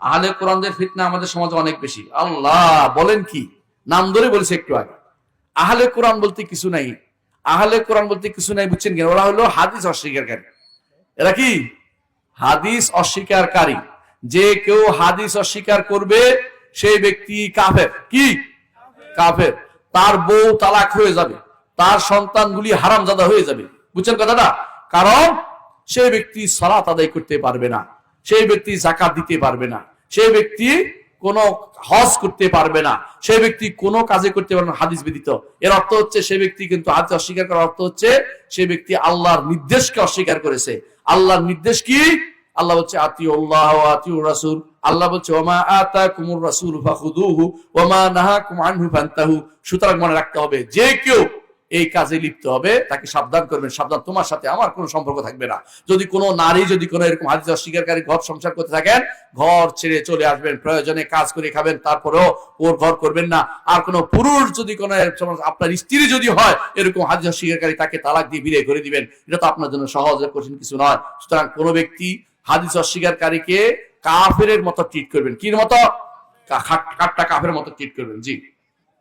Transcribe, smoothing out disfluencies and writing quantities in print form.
আহলে কোরআনদের ফিতনা আমাদের সমাজে অনেক বেশি। আল্লাহ বলেন কি, নাম ধরে বলেছে একটু আগে। আহলে কোরআন বলতে কিছু নাই, আহলে কোরআন বলতে কিছু নাই, বুঝছেন কেন? ওরা হলো হাদিস অস্বীকারী। এরা কি? হাদিস অস্বীকারী। যে কেউ হাদিস অস্বীকার করবে সেই ব্যক্তি কাফের। কি? কাফের। তার বউ তালাক হয়ে যাবে, তার সন্তানগুলি হারামজাদা হয়ে যাবে। বুঝছেন কথাটা? কারণ সেই ব্যক্তি সালাত আদায় করতে পারবে না, সেই ব্যক্তি যাকাত দিতে পারবে না, সেই ব্যক্তি কোন হজ করতে পারবে না, সেই ব্যক্তি কোনো কাজে করতে পারবে না হাদিস ব্যতীত। এর অর্থ হচ্ছে সেই ব্যক্তি কিন্তু হাদিস অস্বীকার করার অর্থ হচ্ছে সেই ব্যক্তি আল্লাহর নির্দেশকে অস্বীকার করেছে। আল্লাহর নির্দেশ কি? আল্লাহ বলছে আতিউল্লাহ ওয়া আতিউর রাসূল। আল্লাহ বলছে ওমা আতাকুমুর রাসূল ফাখুযুহু ওমা নাহাকুম আনহু ফান্তাহু। সুতরাং মনে রাখতে হবে, যে কেউ এই কাজে লিপ্ত হবে তাকে সাবধান করবেন, সাবধান, তোমার সাথে আমার কোনো সম্পর্ক থাকবে না। যদি কোনো নারী যদি কোনো এরকম হাদিস অস্বীকারী ঘর সংসার করতে থাকেন, ঘর ছেড়ে চলে আসবেন, প্রয়োজনে কাজ করে খাবেন, তারপরেও ওর ঘর করবেন না। আর কোনো পুরুষ যদি কোনো আপনার স্ত্রী যদি হয় এরকম হাদিস অস্বীকারী, তাকে তালাক দিয়ে বিয়ে করে দিবেন। এটা তো আপনার জন্য সহজ কঠিন কিছু নয়। সুতরাং কোনো ব্যক্তি হাদিস অস্বীকারীকে কাফেরের মতো ট্রিট করবেন। কি মতো? কাঠটা কাফের মতো ট্রিট করবেন। জি।